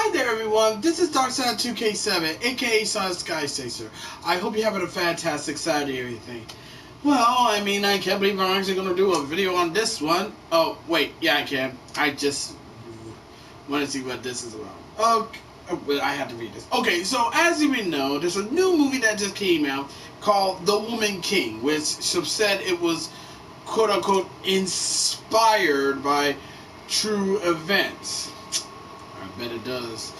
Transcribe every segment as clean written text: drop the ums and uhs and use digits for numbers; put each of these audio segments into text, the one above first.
Hi there everyone, this is DarkSide2K7, aka Sun Sky Chaser. I hope you're having a fantastic Saturday or anything. Well, I mean, I can't believe I'm actually going to do a video on this one. Oh, wait, yeah I can. I just want to see what this is about. Okay, well, I have to read this. Okay, so as you may know, there's a new movie that just came out called Dahomey Kingdom, which some said it was quote-unquote inspired by true events. I bet it does.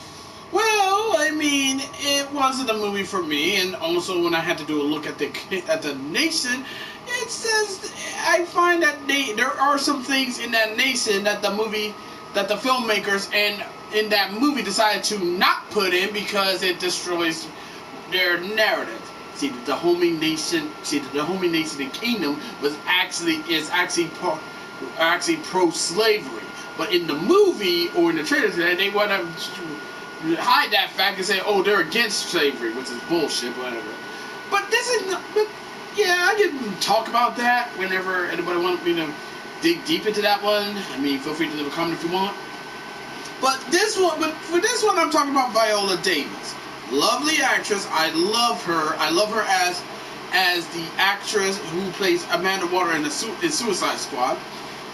Well, I mean, it wasn't a movie for me, and also when I had to do a look at the nation, it says I find that there are some things in that nation that the filmmakers and in that movie decided to not put in because it destroys their narrative. See, the Dahomey Nation and Kingdom is actually pro-slavery. But in the movie or in the trailer today, they want to hide that fact and say, "Oh, they're against slavery," which is bullshit, whatever. But this is, yeah, I can talk about that whenever anybody wants me to dig deep into that one. I mean, feel free to leave a comment if you want. But for this one, I'm talking about Viola Davis, lovely actress. I love her. I love her as the actress who plays Amanda Water in Suicide Squad.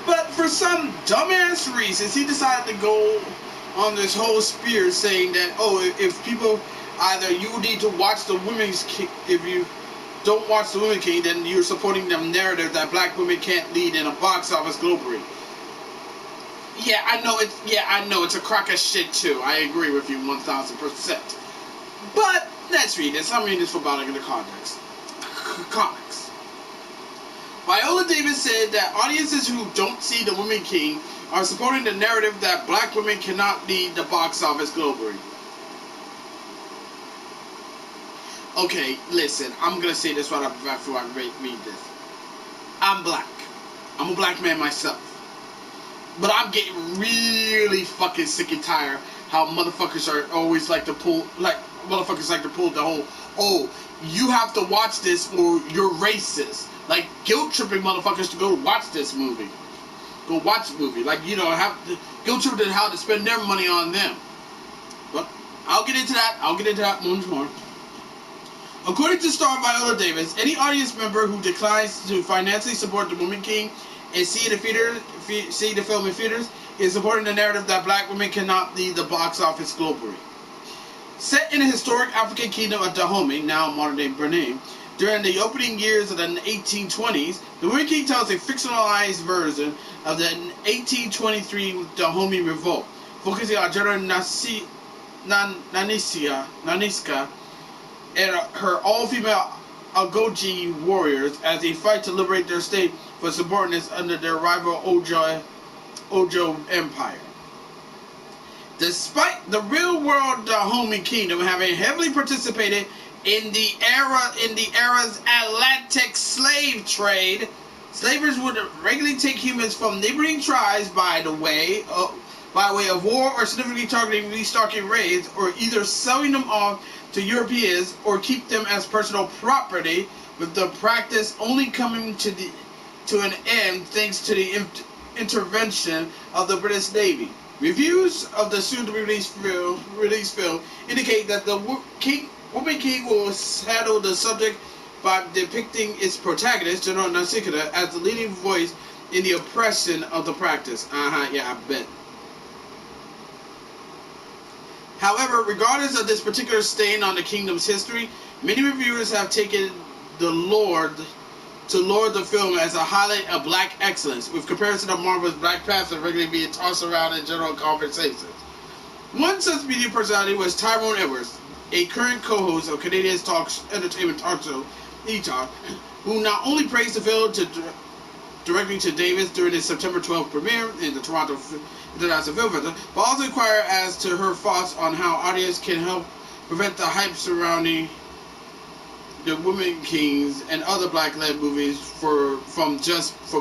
But for some dumbass reasons, he decided to go on this whole spear saying that, oh, if people, either you need to watch the Women's King, if you don't watch the Women's King, then you're supporting the narrative that black women can't lead in a box office globally. Yeah, I know it's a crock of shit too. I agree with you 1000%. But let's read this. I'm reading this for about in the context. Comics. Viola Davis said that audiences who don't see The Woman King are supporting the narrative that black women cannot lead the box office globally. Okay, listen, I'm going to say this right before I read this. I'm black. I'm a black man myself. But I'm getting really fucking sick and tired how motherfuckers are always like to pull the whole, oh, you have to watch this or you're racist. Like, guilt-tripping motherfuckers to go watch this movie. Go watch the movie. Like, you know, have to guilt-tripping how to spend their money on them. But I'll get into that once more. According to star Viola Davis, any audience member who declines to financially support The Woman King and see the film in theaters is supporting the narrative that black women cannot lead the box office globally. Set in the historic African kingdom of Dahomey, now modern-day Benin, during the opening years of the 1820s, The Woman King tells a fictionalized version of the 1823 Dahomey Revolt, focusing on General Naniska and her all-female Agoji warriors as they fight to liberate their state for subordinates under their rival Ojo Empire. Despite the real-world Dahomey Kingdom having heavily participated in the era's Atlantic slave trade, slavers would regularly take humans from neighboring tribes by way of war or significantly targeting restocking raids, or either selling them off to Europeans or keep them as personal property, with the practice only coming to an end thanks to the intervention of the British Navy. Reviews of the soon-to-be-released film indicate that the Woman King will handle the subject by depicting its protagonist, General Nasikita, as the leading voice in the oppression of the practice. Yeah, I bet. However, regardless of this particular stain on the kingdom's history, many reviewers have taken the film as a highlight of black excellence, with comparison of Marvel's Black Panther regularly being tossed around in general conversations. One such media personality was Tyrone Edwards, a current co-host of Canadian's entertainment talk show, E-Talk, who not only praised the film directly to Davis during its September 12th premiere in the Toronto International Film Festival, but also inquired as to her thoughts on how audience can help prevent the hype surrounding The Woman Kings and other black-led movies for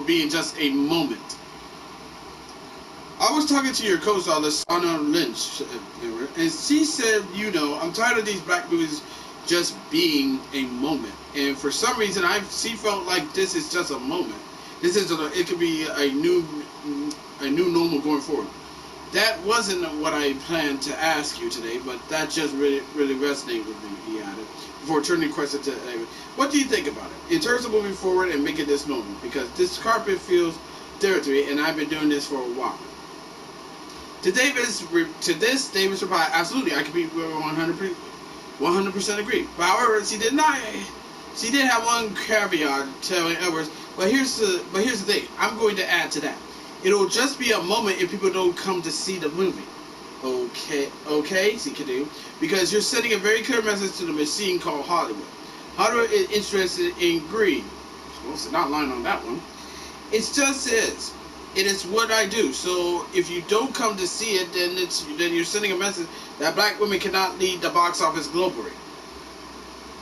being just a moment. I was talking to your co-star, Lashana Lynch, and she said, I'm tired of these black movies just being a moment. And for some reason, she felt like this is just a moment. It could be a new normal going forward. That wasn't what I planned to ask you today, but that just really resonated with me, he added, before turning the question to David. What do you think about it? In terms of moving forward and making this normal, because this carpet feels territory, and I've been doing this for a while. David's reply, absolutely, I could be 100% agree. But however, she did have one caveat telling Edwards, but here's the thing, I'm going to add to that. It'll just be a moment if people don't come to see the movie. Okay, she could do. Because you're sending a very clear message to the machine called Hollywood. Hollywood is interested in greed. Well, so not lying on that one. It just is. It is what I do. So if you don't come to see it, then you're sending a message that black women cannot lead the box office globally.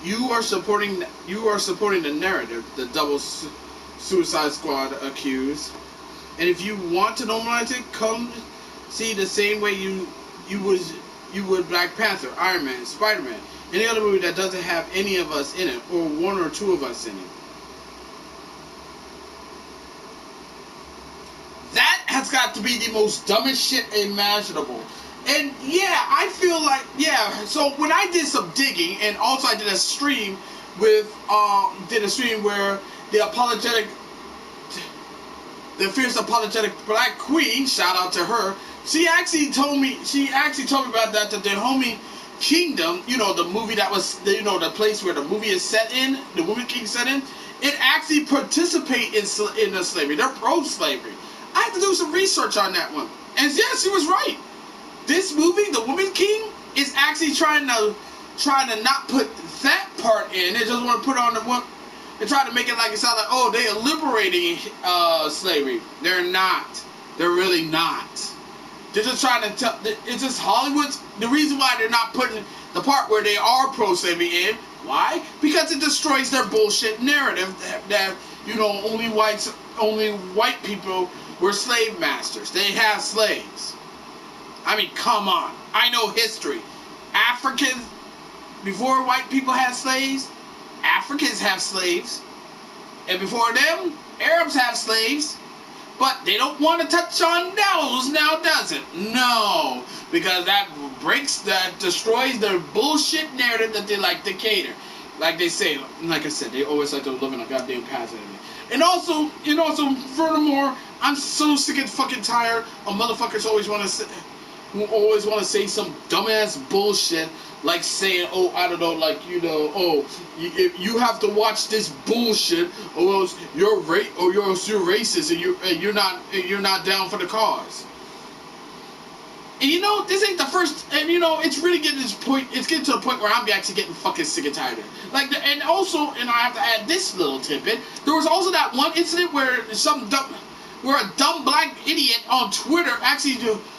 You are supporting the narrative, the double Suicide Squad accused. And if you want to normalize it, come see the same way you would Black Panther, Iron Man, Spider-Man, any other movie that doesn't have any of us in it, or one or two of us in it. That has got to be the most dumbest shit imaginable. And yeah, I feel like, yeah, so when I did some digging, and also I did a stream where the fierce apologetic black queen, shout out to her, she actually told me about that, the Dahomey Kingdom, the movie that was, the place where the movie is set in, the Woman King set in, it actually participate in the slavery. They're pro-slavery. I had to do some research on that one. And yes, she was right. This movie, The Woman King, is actually trying to not put that part in. They just want to put on the one. They try to make it like it sounds like, oh, they are liberating slavery. They're not. They're really not. They're just trying to tell. It's just Hollywood's. The reason why they're not putting the part where they are pro-slavery in. Why? Because it destroys their bullshit narrative that only white people were slave masters. They have slaves. I mean, come on. I know history. Africans, before white people had slaves, Africans have slaves. And before them, Arabs have slaves. But they don't want to touch on those now, does it? No. Because that destroys their bullshit narrative that they like to cater. Like they say, like I said, they always like to live in a goddamn past. And also, furthermore, I'm so sick and fucking tired of motherfuckers who always want to say some dumbass bullshit, like saying, oh, I don't know, like, you have to watch this bullshit, or else you're racist, and you're not down for the cause. And this ain't the first, and it's really getting to this point. It's getting to the point where I'm actually getting fucking sick and tired of it. Like, and also, and I have to add this little tidbit. There was also that one incident where a dumb black idiot on Twitter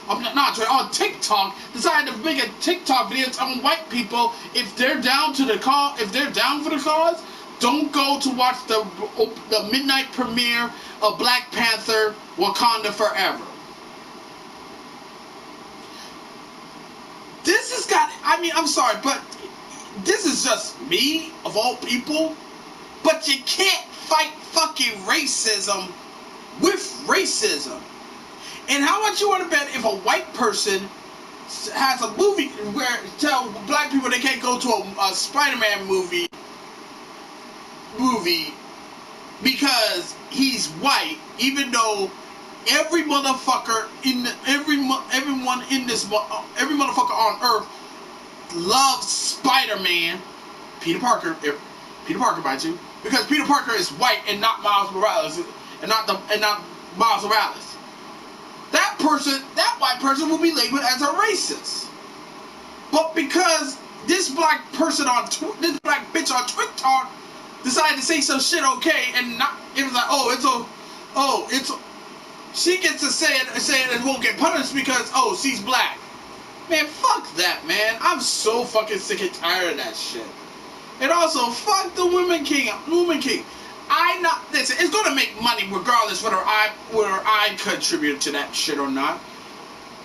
on TikTok decided to make a TikTok video telling white people if they're down for the cause, don't go to watch the midnight premiere of Black Panther: Wakanda Forever. This has got, I'm sorry, but this is just me, of all people, but you can't fight fucking racism with racism. And how much you want to bet if a white person has a movie where tell black people they can't go to a Spider-Man movie because he's white, even though every motherfucker every motherfucker on earth loves Spider-Man, Peter Parker, by you, because Peter Parker is white and not Miles Morales, and not Miles Morales. That white person will be labeled as a racist. But because this black bitch on TikTok decided to say some shit okay, and it was like, she gets to say it and won't get punished because she's black. Man, fuck that, man. I'm so fucking sick and tired of that shit. And also, fuck the Woman King. Listen, it's gonna make money regardless whether I contributed to that shit or not.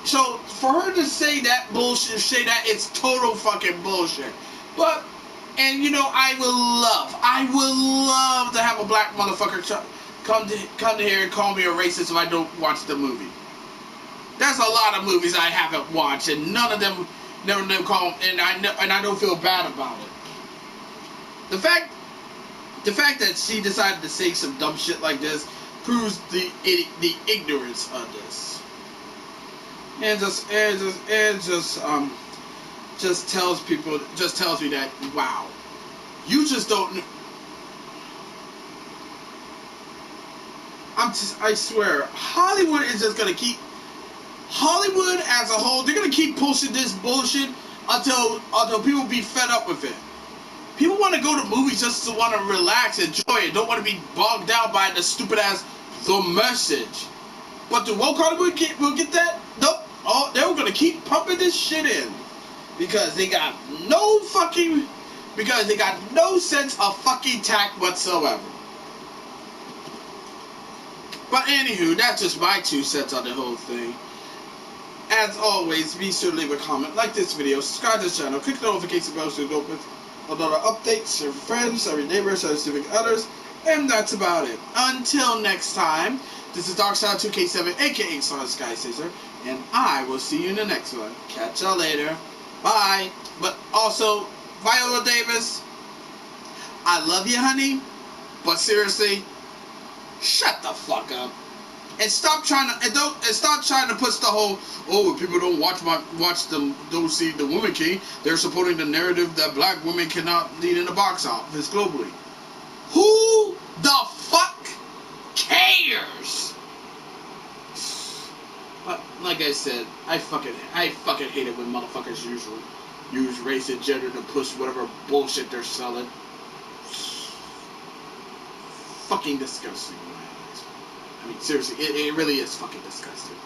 So for her to say that bullshit, it's total fucking bullshit. But, and I would love to have a black motherfucker come to here and call me a racist if I don't watch the movie. There's a lot of movies I haven't watched, and none of them call, and I don't feel bad about it. The fact that she decided to say some dumb shit like this proves the ignorance of this, and just tells me that, wow, you just don't. I swear, Hollywood is just gonna keep. Hollywood as a whole, they're gonna keep pushing this bullshit until people be fed up with it. People want to go to movies just to want to relax, enjoy it, don't want to be bogged down by the stupid ass The Message. But the woke Hollywood will get that? Nope. Oh, they're gonna keep pumping this shit in because they got no sense of fucking tact whatsoever. But anywho, that's just my 2 cents on the whole thing. As always, be sure to leave a comment, like this video, subscribe to the channel, click the notification bell so you don't miss other updates, your friends, your neighbors, your significant others, and that's about it. Until next time, this is Darkside2K7, aka Star Sky Caesar, and I will see you in the next one. Catch y'all later. Bye. But also, Viola Davis, I love you, honey, but seriously, shut the fuck up. And stop trying to push the whole, if people don't don't see the Woman King, they're supporting the narrative that black women cannot lead in the box office globally. Who the fuck cares? Like I said, I fucking hate it when motherfuckers use race and gender to push whatever bullshit they're selling. Fucking disgusting. I mean, seriously, it really is fucking disgusting.